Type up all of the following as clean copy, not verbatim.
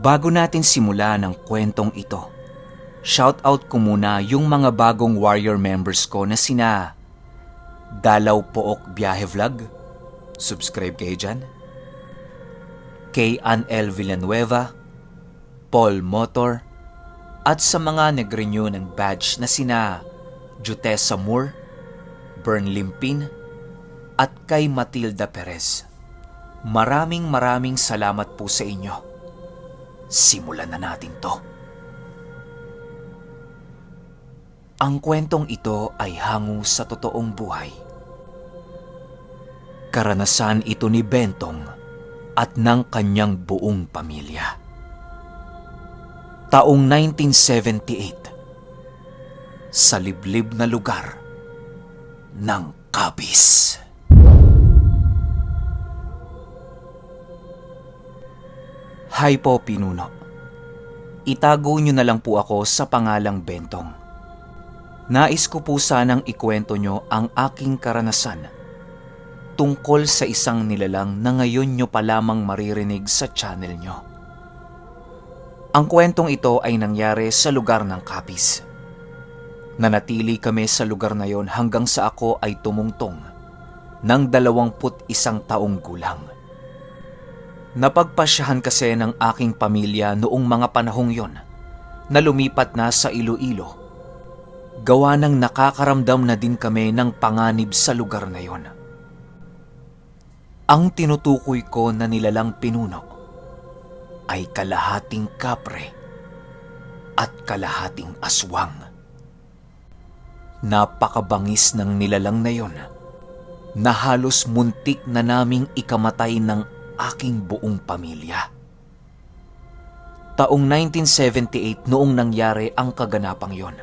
Bago natin simula ng kwentong ito, shoutout ko muna yung mga bagong warrior members ko na sina Dalaw Pook Biyahe Vlog, subscribe kayo dyan, Kay Ann L. Villanueva, Paul Motor, at sa mga nag-renew ng badge na sina Jutessa Moore, Bern Limpin, at kay Matilda Perez. Maraming salamat po sa inyo. Simulan na natin to. Ang kwentong ito ay hango sa totoong buhay. Karanasan ito ni Bentong at ng kanyang buong pamilya. Taong 1978, sa liblib na lugar ng Capiz. Hi po, Pinuno. Itago niyo na lang po ako sa pangalang Bentong. Nais ko po sanang ikwento niyo ang aking karanasan tungkol sa isang nilalang na ngayon niyo pa lamang maririnig sa channel niyo. Ang kwentong ito ay nangyari sa lugar ng Capiz. Nanatili kami sa lugar na yon hanggang sa ako ay tumungtong ng 21 taong gulang. Napagpasyahan kasi ng aking pamilya noong mga panahong yon na lumipat na sa Iloilo. Gawa ng nakakaramdam na din kami ng panganib sa lugar na yon. Ang tinutukoy ko na nilalang Pinuno ay kalahating kapre at kalahating aswang. Napakabangis ng nilalang na yon na halos muntik na naming ikamatay ng aking buong pamilya. Taong 1978 noong nangyari ang kaganapang yon.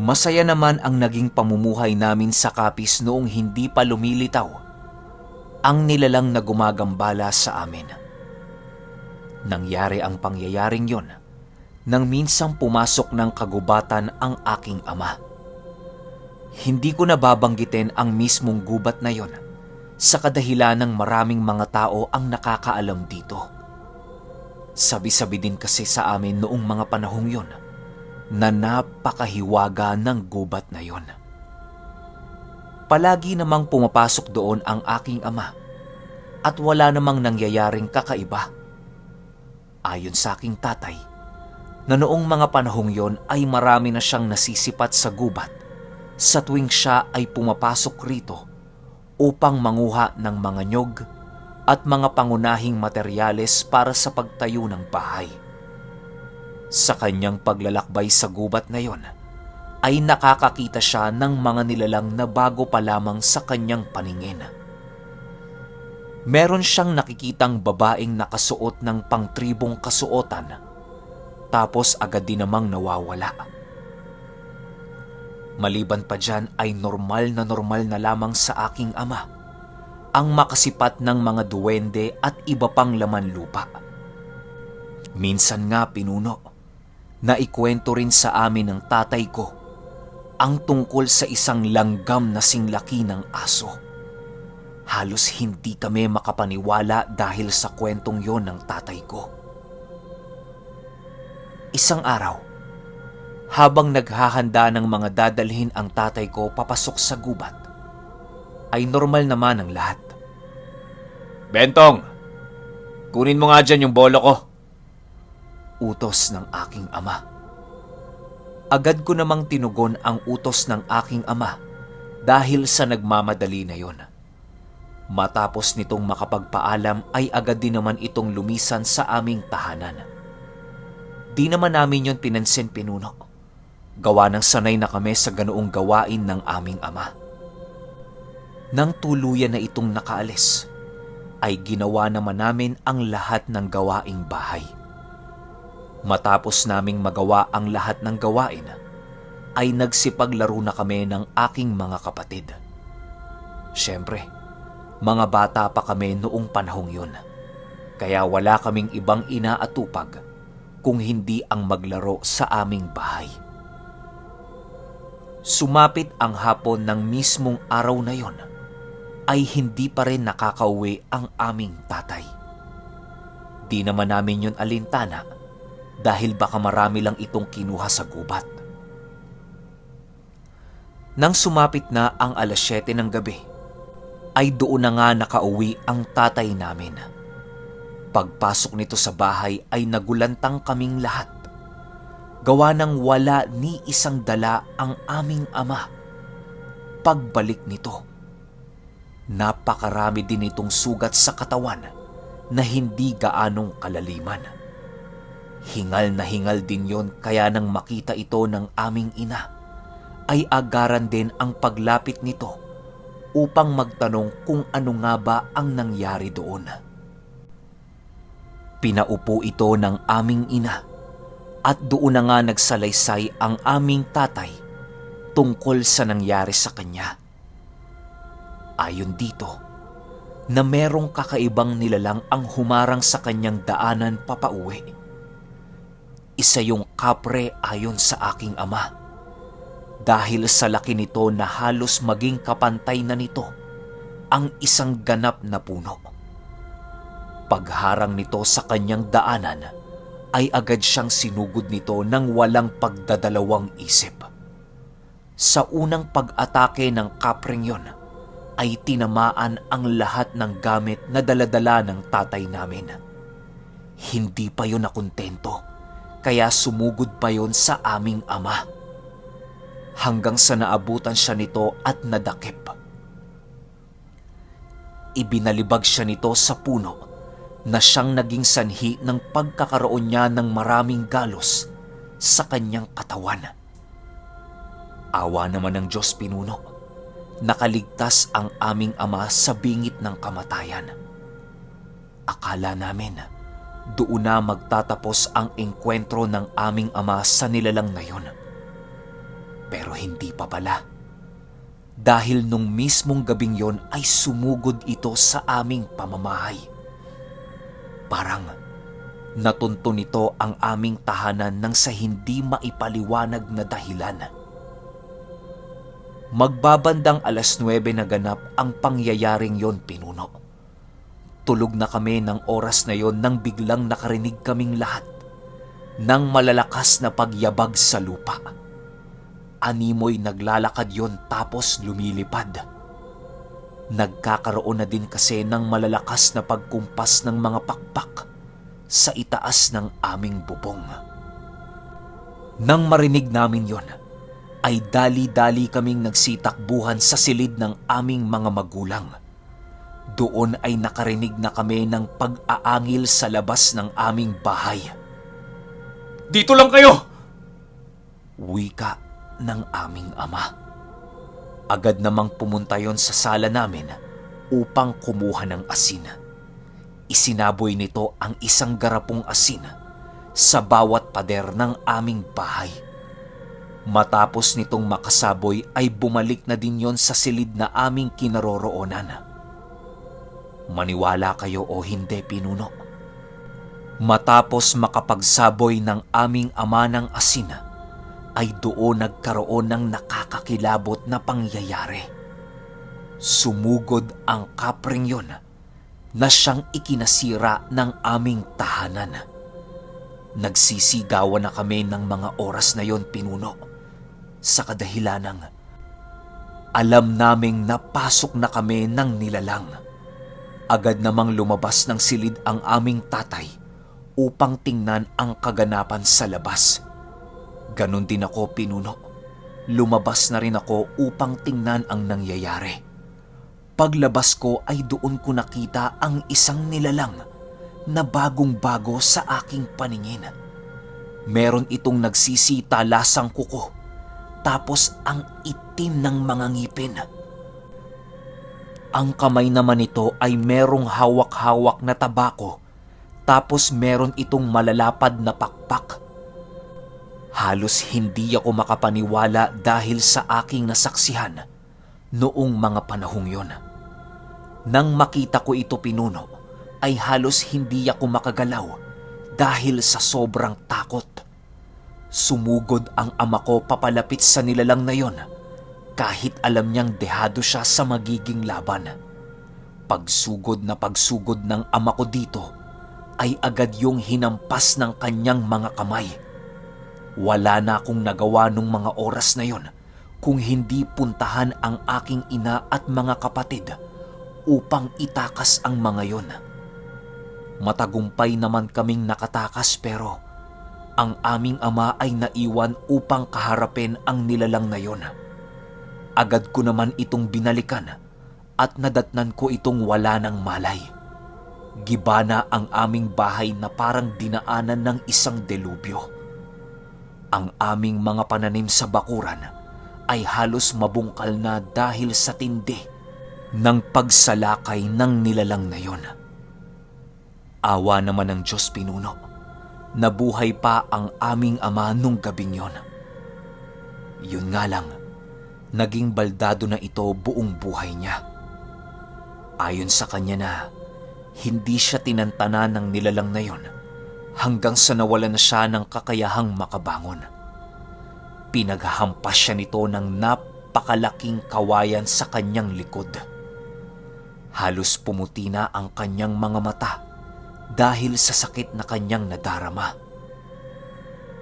Masaya naman ang naging pamumuhay namin sa Capiz noong hindi pa lumilitaw ang nilalang na gumagambala sa amin. Nangyari ang pangyayaring yon nang minsang pumasok ng kagubatan ang aking ama. Hindi ko nababanggitin ang mismong gubat na yon sa kadahilan ng maraming mga tao ang nakakaalam dito. Sabi-sabi din kasi sa amin noong mga panahong yon na napakahiwaga ng gubat na yon. Palagi namang pumapasok doon ang aking ama at wala namang nangyayaring kakaiba. Ayon sa aking tatay, na noong mga panahong yon ay marami na siyang nasisipat sa gubat sa tuwing siya ay pumapasok rito upang manguha ng mga nyog at mga pangunahing materyales para sa pagtayo ng bahay. Sa kanyang paglalakbay sa gubat na yon, ay nakakakita siya ng mga nilalang na bago pa lamang sa kanyang paningin. Meron siyang nakikitang babaeng nakasuot ng pangtribong kasuotan, tapos agad din namang nawawala. Maliban pa dyan ay normal na lamang sa aking ama ang makasipat ng mga duwende at iba pang laman lupa. Minsan nga, Pinuno, naikwento rin sa amin ng tatay ko ang tungkol sa isang langgam na singlaki ng aso. Halos hindi kami makapaniwala dahil sa kwentong yon ng tatay ko. Isang araw, habang naghahanda ng mga dadalhin ang tatay ko papasok sa gubat, ay normal naman ang lahat. "Bentong, kunin mo nga dyan yung bolo ko," utos ng aking ama. Agad ko namang tinugon ang utos ng aking ama dahil sa nagmamadali na yon. Matapos nitong makapagpaalam ay agad din naman itong lumisan sa aming tahanan. Di naman namin yon pinansin, Pinuno. Gawa ng sanay na kami sa ganoong gawain ng aming ama. Nang tuluyan na itong nakaalis, ay ginawa naman namin ang lahat ng gawaing bahay. Matapos naming magawa ang lahat ng gawain, ay nagsipaglaro na kami ng aking mga kapatid. Siyempre, mga bata pa kami noong panahong yun, kaya wala kaming ibang inaatupag kung hindi ang maglaro sa aming bahay. Sumapit ang hapon ng mismong araw na yon, ay hindi pa rin nakakauwi ang aming tatay. Di naman namin yun alintana dahil baka marami lang itong kinuha sa gubat. Nang sumapit na ang 7:00 ng gabi, ay doon na nga nakauwi ang tatay namin. Pagpasok nito sa bahay ay nagulantang kaming lahat. Gawa ng wala ni isang dala ang aming ama. Pagbalik nito, napakarami din itong sugat sa katawan na hindi gaanong kalaliman. Hingal na hingal din yon, kaya nang makita ito ng aming ina, ay agaran din ang paglapit nito upang magtanong kung ano nga ba ang nangyari doon. Pinaupo ito ng aming ina at doon na nga nagsalaysay ang aming tatay tungkol sa nangyari sa kanya. Ayon dito, na merong kakaibang nilalang ang humarang sa kanyang daanan papauwi. Isa yung kapre ayon sa aking ama, dahil sa laki nito na halos maging kapantay na nito ang isang ganap na puno. Pagharang nito sa kanyang daanan, ay agad siyang sinugod nito ng walang pagdadalawang isip. Sa unang pag-atake ng kapreng yon, ay tinamaan ang lahat ng gamit na daladala ng tatay namin. Hindi pa yun nakontento, kaya sumugod pa yun sa aming ama. Hanggang sa naabutan siya nito at nadakip. Ibinalibag siya nito sa puno na siyang naging sanhi ng pagkakaroon niya ng maraming galos sa kanyang katawan. Awa naman ng Diyos, pinuno, nakaligtas ang aming ama sa bingit ng kamatayan. Akala namin doon na magtatapos ang engkwentro ng aming ama sa nilalang na yun. Pero hindi pa pala. Dahil nung mismong gabing yon ay sumugod ito sa aming pamamahay. Parang natunto nito ang aming tahanan nang sa hindi maipaliwanag na dahilan. Magbabandang 9:00 na ganap ang pangyayaring yon, pinuno. Tulog na kami ng oras na yon nang biglang nakarinig kaming lahat ng malalakas na pagyabag sa lupa. Animoy naglalakad yon tapos lumilipad. Nagkakaroon na din kasi ng malalakas na pagkumpas ng mga pakpak sa itaas ng aming bubong. Nang marinig namin yon, ay dali-dali kaming nagsitakbuhan sa silid ng aming mga magulang. Doon ay nakarinig na kami ng pag-aangil sa labas ng aming bahay. "Dito lang kayo!" wika ng aming ama. Agad namang pumunta yon sa sala namin upang kumuha ng asin. Isinaboy nito ang isang garapong asin sa bawat pader ng aming bahay. Matapos nitong makasaboy ay bumalik na din yon sa silid na aming kinaroroonan. Maniwala kayo o hindi, pinuno, matapos makapagsaboy ng aming ama ng asin, ay doon nagkaroon ng nakakakilabot na pangyayari. Sumugod ang kapring yon na siyang ikinasira ng aming tahanan. Nagsisigawan na kami ng mga oras na yon, pinuno, sa kadahilanang alam naming napasok na kami ng nilalang. Agad namang lumabas ng silid ang aming tatay upang tingnan ang kaganapan sa labas. Ganon din ako, pinuno. Lumabas na rin ako upang tingnan ang nangyayari. Paglabas ko ay doon ko nakita ang isang nilalang na bagong-bago sa aking paningin. Meron itong nagsisita lasang kuko, tapos ang itim ng mga ngipin. Ang kamay naman nito ay merong hawak-hawak na tabako, tapos meron itong malalapad na pakpak. Halos hindi ako makapaniwala dahil sa aking nasaksihan noong mga panahong yon. Nang makita ko ito, pinuno, ay halos hindi ako makagalaw dahil sa sobrang takot. Sumugod ang ama ko papalapit sa nilalang na yon kahit alam niyang dehado siya sa magiging laban. Pagsugod na pagsugod ng ama ko dito, ay agad yung hinampas ng kanyang mga kamay. Wala na akong nagawa nung mga oras na yon kung hindi puntahan ang aking ina at mga kapatid upang itakas ang mga yon. Matagumpay naman kaming nakatakas pero ang aming ama ay naiwan upang kaharapin ang nilalang na yon. Agad ko naman itong binalikan at nadatnan ko itong wala ng malay. Gibana ang aming bahay na parang dinaanan ng isang delubyo. Ang aming mga pananim sa bakuran ay halos mabungkal na dahil sa tindi ng pagsalakay ng nilalang na yon. Awa naman ng Diyos pinuno, nabuhay pa ang aming ama nung gabing yon. Yun nga lang, naging baldado na ito buong buhay niya. Ayon sa kanya na hindi siya tinantanan ng nilalang na yon hanggang sa nawalan na siya ng kakayahang makabangon. Pinaghahampas siya nito ng napakalaking kawayan sa kanyang likod. Halos pumuti na ang kanyang mga mata dahil sa sakit na kanyang nadarama.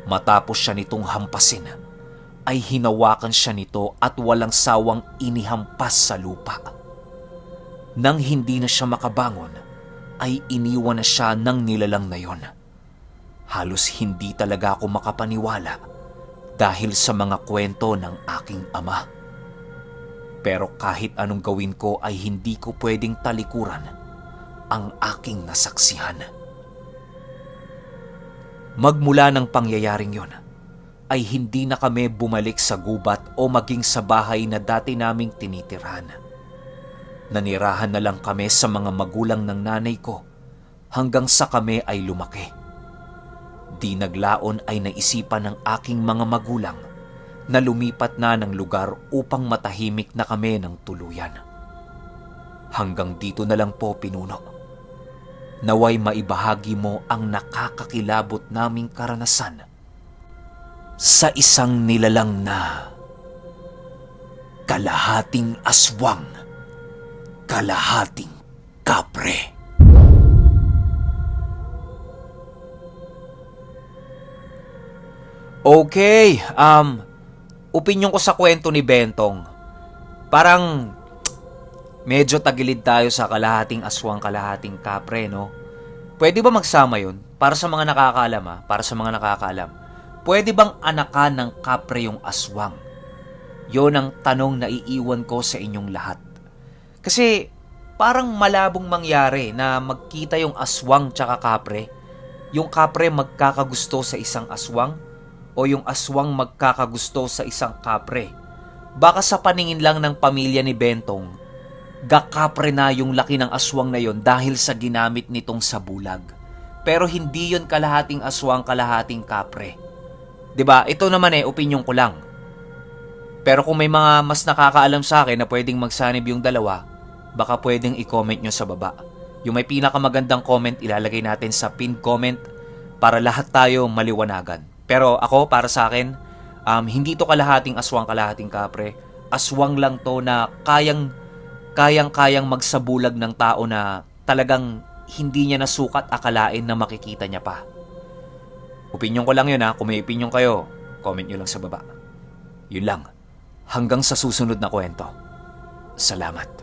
Matapos siya nitong hampasin, ay hinawakan siya nito at walang sawang inihampas sa lupa. Nang hindi na siya makabangon, ay iniwan na siya ng nilalang na yon. Halos hindi talaga ako makapaniwala dahil sa mga kwento ng aking ama. Pero kahit anong gawin ko ay hindi ko pwedeng talikuran ang aking nasaksihan. Magmula ng pangyayaring yon, ay hindi na kami bumalik sa gubat o maging sa bahay na dati naming tinitirhan. Nanirahan na lang kami sa mga magulang ng nanay ko hanggang sa kami ay lumaki. Di naglaon ay naisipan ng aking mga magulang na lumipat na ng lugar upang matahimik na kami ng tuluyan. Hanggang dito na lang po, pinuno. Naway maibahagi mo ang nakakakilabot naming karanasan sa isang nilalang na kalahating aswang, kalahating kapre. Okay, opinyon ko sa kwento ni Bentong. Parang medyo tagilid tayo sa kalahating aswang, kalahating kapre, no? Pwede ba magsama yun? Para sa mga nakakaalam, para sa mga nakakaalam. Pwede bang anakan ng kapre yung aswang? Yon ang tanong na iiwan ko sa inyong lahat. Kasi parang malabong mangyari na magkita yung aswang tsaka kapre. Yung kapre magkakagusto sa isang aswang o yung aswang magkakagusto sa isang kapre. Baka sa paningin lang ng pamilya ni Bentong, gakapre na yung laki ng aswang na yon dahil sa ginamit nitong sabulag. Pero hindi yon kalahating aswang, kalahating kapre. 'Di ba? Ito naman opinyon ko lang. Pero kung may mga mas nakakaalam sa akin na pwedeng magsanib yung dalawa, baka pwedeng i-comment nyo sa baba. Yung may pinakamagandang comment, ilalagay natin sa pinned comment para lahat tayo maliwanagan. Pero ako, para sa akin, hindi to kalahating aswang, kalahating kapre. Aswang lang to na kayang-kayang magsabulag ng tao na talagang hindi niya nasukat akalain na makikita niya pa. Opinyon ko lang yun Kung may opinyon kayo, comment nyo lang sa baba. Yun lang. Hanggang sa susunod na kwento. Salamat.